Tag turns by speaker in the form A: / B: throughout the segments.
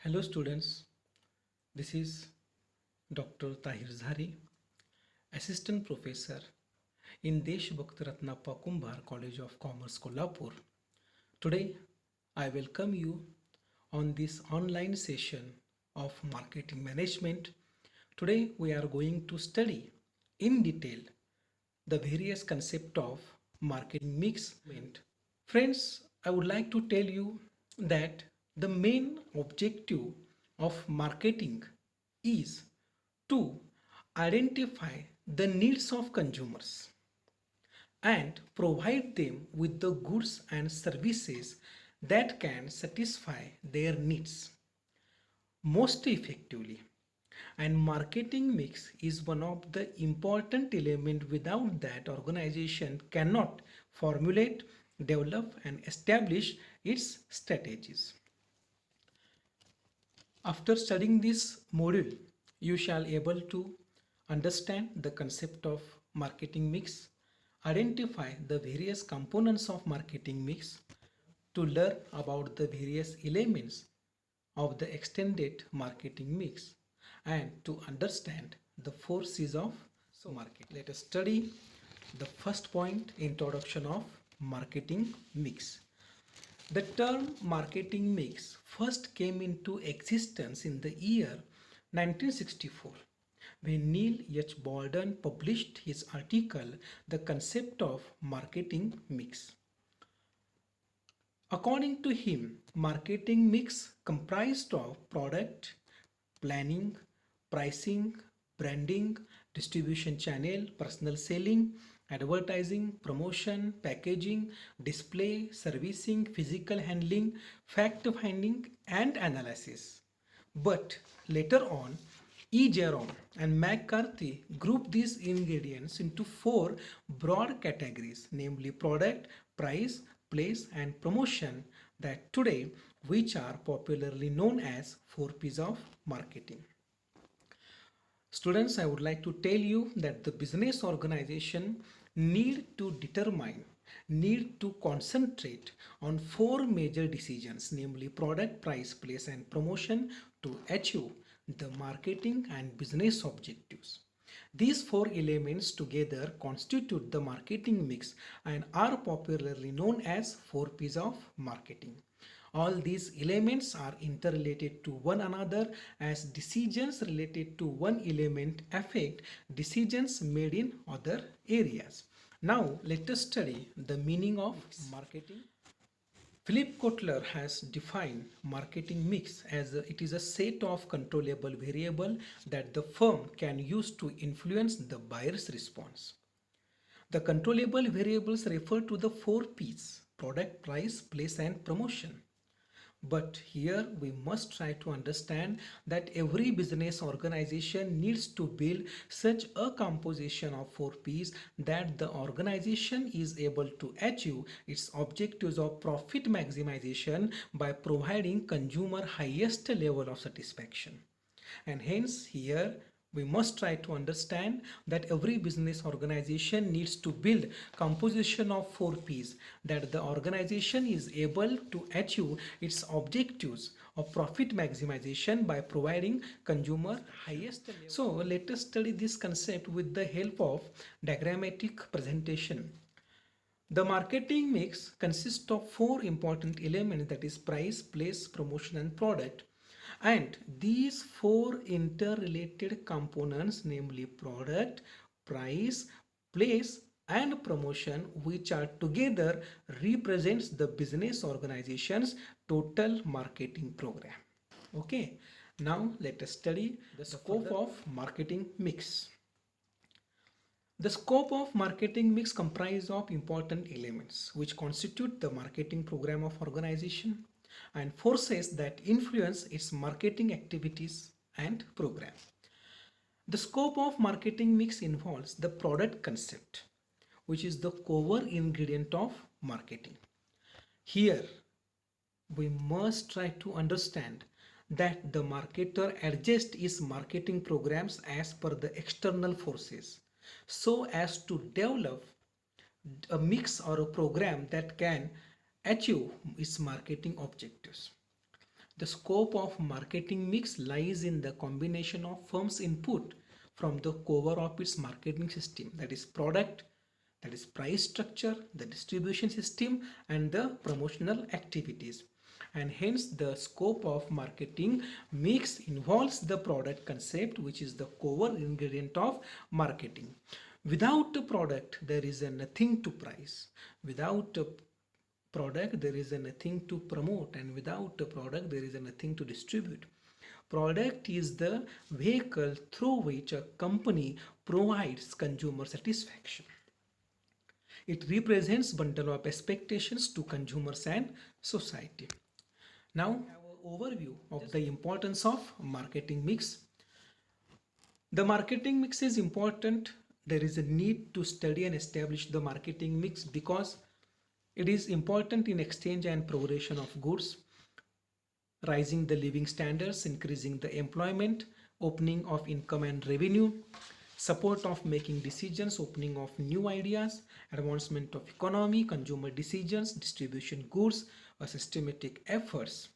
A: Hello students, this is Dr. Tahir Zari, Assistant Professor in Deshbhakt Ratnappa Kumbar College of Commerce, Kolhapur. Today, I welcome you on this online session of Marketing Management. Today, we are going to study in detail the various concepts of marketing mix. Friends, I would like to tell you that the main objective of marketing is to identify the needs of consumers and provide them with the goods and services that can satisfy their needs most effectively. And marketing mix is one of the important element. Without that, organization cannot formulate, develop and establish its strategies. After studying this module, you shall able to understand the concept of marketing mix, identify the various components of marketing mix, to learn about the various elements of the extended marketing mix, and to understand the four C's of marketing. Let us study the first point, introduction of marketing mix. The term marketing mix first came into existence in the year 1964 when Neil H. Bolden published his article, The Concept of Marketing Mix. According to him, marketing mix comprised of product, planning, pricing, branding, distribution channel, personal selling, advertising, promotion, packaging, display, servicing, physical handling, fact finding, and analysis. But later on, E. Jerome and McCarthy grouped these ingredients into four broad categories, namely product, price, place, and promotion, that today which are popularly known as 4Ps of marketing. Students, I would like to tell you that the business organization need to concentrate on four major decisions, namely product, price, place, and promotion, to achieve the marketing and business objectives. These four elements together constitute the marketing mix and are popularly known as 4Ps of marketing. All these elements are interrelated to one another, as decisions related to one element affect decisions made in other areas. Now let us study the meaning of marketing. Philip Kotler has defined marketing mix as it is a set of controllable variables that the firm can use to influence the buyer's response. The controllable variables refer to the four P's: product, price, place, and promotion. But here we must try to understand that every business organization needs to build such a composition of 4Ps that the organization is able to achieve its objectives of profit maximization by providing consumer highest level of satisfaction. And hence here we must try to understand that every business organization needs to build composition of 4Ps that the organization is able to achieve its objectives of profit maximization by providing consumer highest level. So let us study this concept with the help of diagrammatic presentation. The marketing mix consists of four important elements, that is price, place, promotion, and product. And these four interrelated components, namely product, price, place, and promotion, which are together represents the business organization's total marketing program. Okay, now let us study the scope of marketing mix. The scope of marketing mix comprises of important elements which constitute the marketing program of organization and forces that influence its marketing activities and program. The scope of marketing mix involves the product concept, which is the core ingredient of marketing. Here, we must try to understand that the marketer adjusts its marketing programs as per the external forces, so as to develop a mix or a program that can achieve its marketing objectives. The scope of marketing mix lies in the combination of firm's input from the core of its marketing system, that is product, that is price structure, the distribution system, and the promotional activities. And hence the scope of marketing mix involves the product concept, which is the core ingredient of marketing. Without a product there is a nothing to price. Without a product there is a nothing to promote, and without a product there is a nothing to distribute. Product is the vehicle through which a company provides consumer satisfaction. It represents bundle of expectations to consumers and society. Now, our overview of the importance of marketing mix. The marketing mix is important. There is a need to study and establish the marketing mix because it is important in exchange and progression of goods, rising the living standards, increasing the employment, opening of income and revenue, support of making decisions, opening of new ideas, advancement of economy, consumer decisions, distribution goods, or systematic efforts.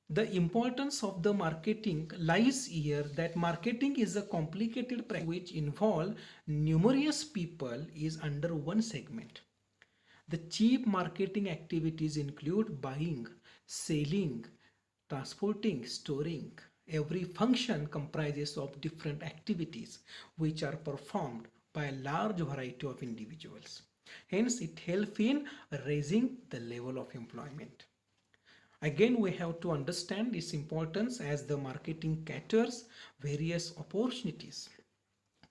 A: The importance of the marketing lies here that marketing is a complicated practice which involve numerous people is under one segment. The chief marketing activities include buying, selling, transporting, storing. Every function comprises of different activities which are performed by a large variety of individuals. Hence, it helps in raising the level of employment. Again, we have to understand its importance as the marketing caters various opportunities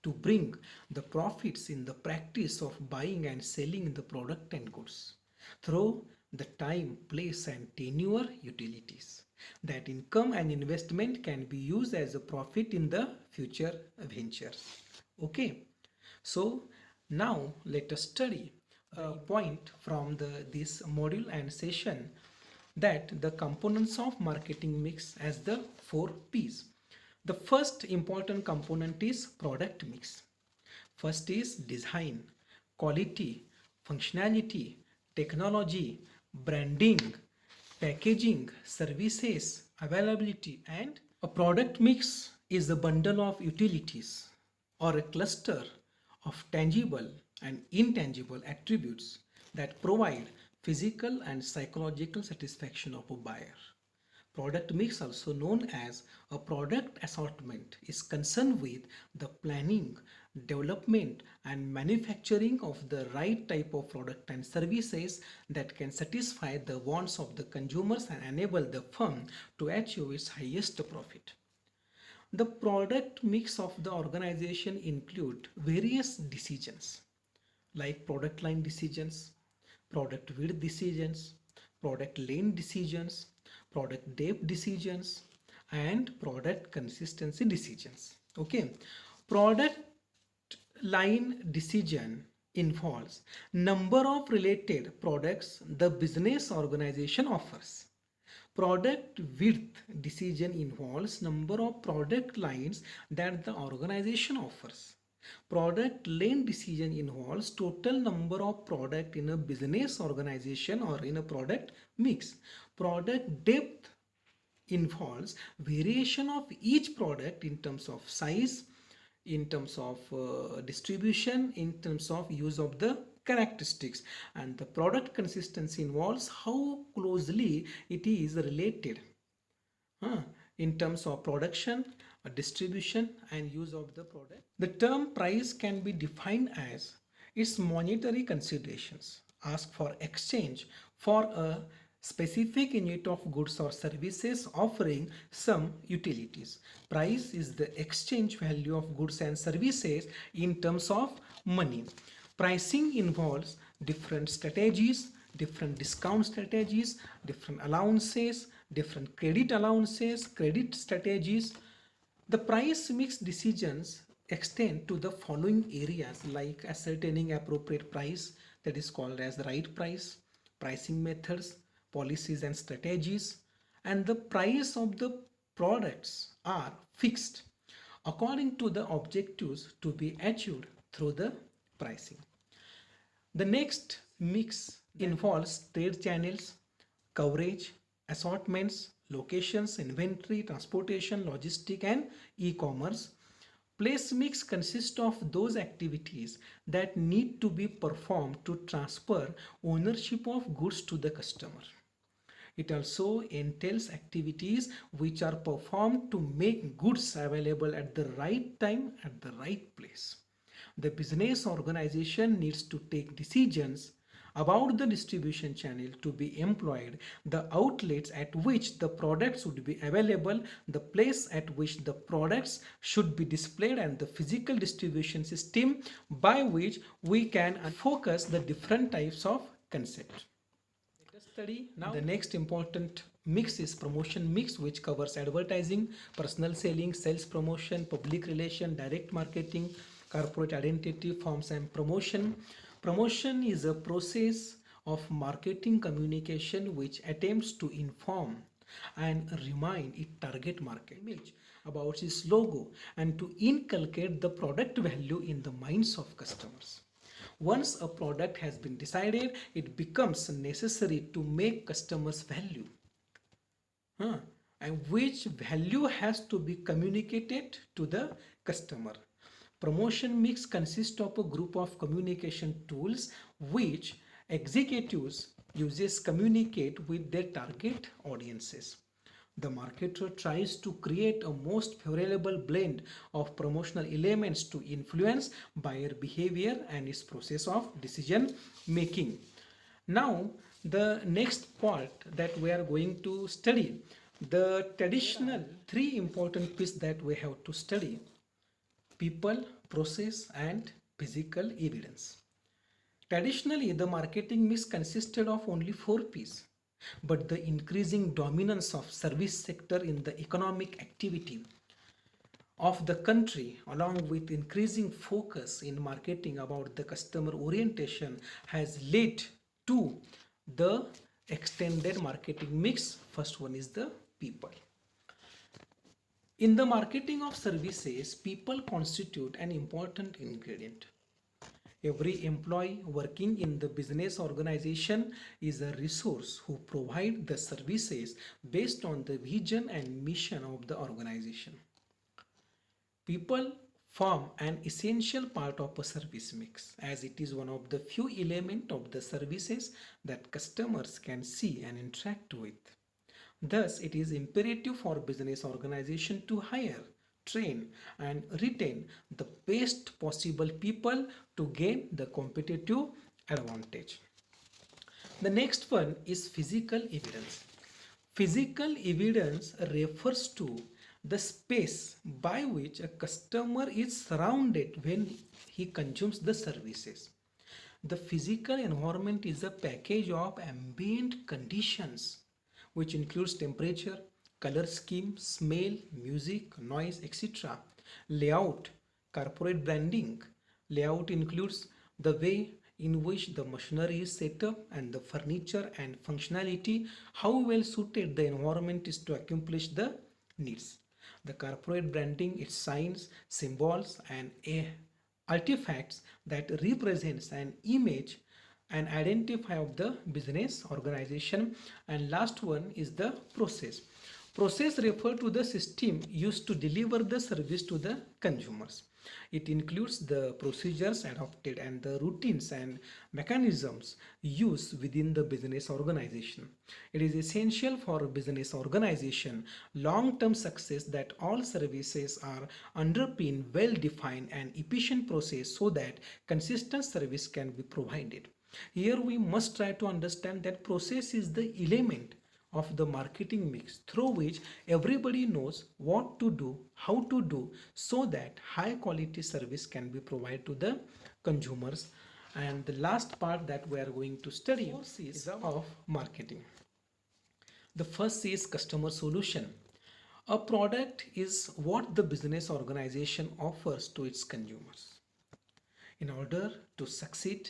A: to bring the profits in the practice of buying and selling the product and goods through the time, place and tenure utilities. That income and investment can be used as a profit in the future ventures. Okay, so now let us study a point from this module and session, that the components of marketing mix as the 4 P's. The first important component is product mix. First is design, quality, functionality, technology, branding, packaging, services, availability, and a product mix is a bundle of utilities or a cluster of tangible and intangible attributes that provide physical and psychological satisfaction of a buyer. Product mix, also known as a product assortment, is concerned with the planning, development and manufacturing of the right type of product and services that can satisfy the wants of the consumers and enable the firm to achieve its highest profit. The product mix of the organization include various decisions like product line decisions, product width decisions, product length decisions, product depth decisions, and product consistency decisions. Okay, product line decision involves number of related products the business organization offers. Product width decision involves number of product lines that the organization offers. Product length decision involves total number of product in a business organization or in a product mix. Product depth involves variation of each product in terms of size, in terms of distribution, in terms of use of the characteristics, and the product consistency involves how closely it is related in terms of production, distribution and use of the product. The term price can be defined as its monetary considerations asked for exchange for a specific unit of goods or services offering some utilities. Price is the exchange value of goods and services in terms of money. Pricing involves different strategies, different discount strategies, different allowances, different credit allowances, credit strategies. The price mix decisions extend to the following areas like ascertaining appropriate price, that is called as the right price, pricing methods, policies and strategies, and the price of the products are fixed according to the objectives to be achieved through the pricing. The next mix involves trade channels, coverage, assortments, locations, inventory, transportation, logistic, and e-commerce. Place mix consists of those activities that need to be performed to transfer ownership of goods to the customer. It also entails activities which are performed to make goods available at the right time at the right place. The business organization needs to take decisions about the distribution channel to be employed, the outlets at which the products would be available, the place at which the products should be displayed, and the physical distribution system by which we can focus the different types of concepts. Let us study now. The next important mix is promotion mix, which covers advertising, personal selling, sales promotion, public relation, direct marketing, corporate identity forms, and promotion. Promotion is a process of marketing communication which attempts to inform and remind its target market image about its logo and to inculcate the product value in the minds of customers. Once a product has been decided, it becomes necessary to make customers value. And which value has to be communicated to the customer. Promotion mix consists of a group of communication tools which executives uses communicate with their target audiences. The marketer tries to create a most favorable blend of promotional elements to influence buyer behavior and its process of decision making. Now, the next part that we are going to study, the traditional three important pieces that we have to study: people, process, and physical evidence. Traditionally, the marketing mix consisted of only 4 P's, but the increasing dominance of service sector in the economic activity of the country, along with increasing focus in marketing about the customer orientation, has led to the extended marketing mix. First one is the people. In the marketing of services, people constitute an important ingredient. Every employee working in the business organization is a resource who provide the services based on the vision and mission of the organization. People form an essential part of a service mix, as it is one of the few elements of the services that customers can see and interact with. Thus, it is imperative for business organization to hire, train, and retain the best possible people to gain the competitive advantage. The next one is physical evidence. Physical evidence refers to the space by which a customer is surrounded when he consumes the services. The physical environment is a package of ambient conditions which includes temperature, color scheme, smell, music, noise, etc. Layout, corporate branding. Layout includes the way in which the machinery is set up and the furniture and functionality, how well suited the environment is to accomplish the needs. The corporate branding, its signs, symbols, and artifacts that represents an image and identify of the business organization. And last one is the process. Process refer to the system used to deliver the service to the consumers. It includes the procedures adopted and the routines and mechanisms used within the business organization. It is essential for a business organization long-term success that all services are underpinned well-defined and efficient process so that consistent service can be provided. Here we must try to understand that process is the element of the marketing mix through which everybody knows what to do, how to do, so that high quality service can be provided to the consumers. And the last part that we are going to study is of marketing. The first is customer solution. A product is what the business organization offers to its consumers. In order to succeed,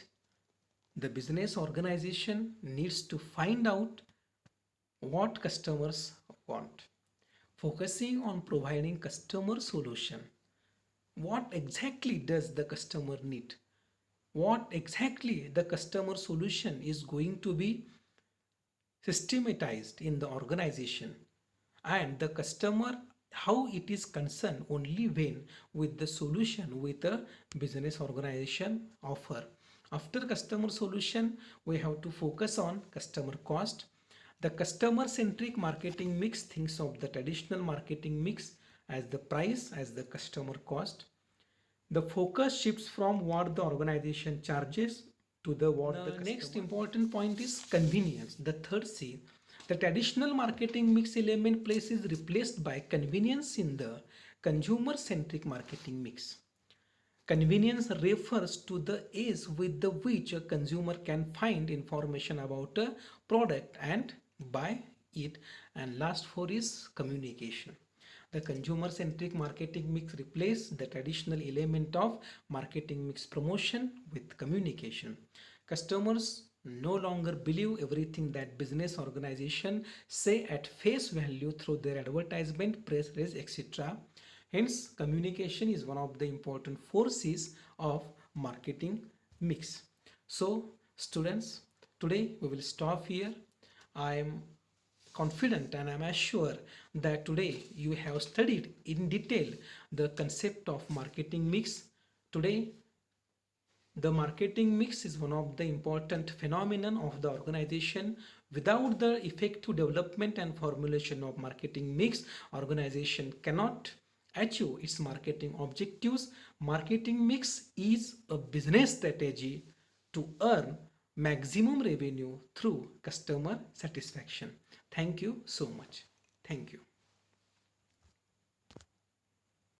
A: the business organization needs to find out what customers want. Focusing on providing customer solution. What exactly does the customer need? What exactly the customer solution is going to be systematized in the organization. and the customer how it is concerned only when with the solution with a business organization offer. After customer solution, we have to focus on customer cost. The customer centric marketing mix thinks of the traditional marketing mix as the price as the customer cost. The focus shifts from what the organization charges to the what the next important point is convenience. The third C, the traditional marketing mix element place is replaced by convenience in the consumer centric marketing mix. Convenience refers to the ease with the which a consumer can find information about a product and buy it. And last four is communication. The consumer-centric marketing mix replaces the traditional element of marketing mix promotion with communication. Customers no longer believe everything that business organization say at face value through their advertisement, press release, etc. Hence, communication is one of the important forces of marketing mix. So, students, today we will stop here. I am confident and I'm sure that today you have studied in detail the concept of marketing mix. Today, the marketing mix is one of the important phenomenon of the organization. Without the effective development and formulation of marketing mix, organization cannot achieve its marketing objectives. Marketing mix is a business strategy to earn maximum revenue through customer satisfaction. Thank you so much. Thank you.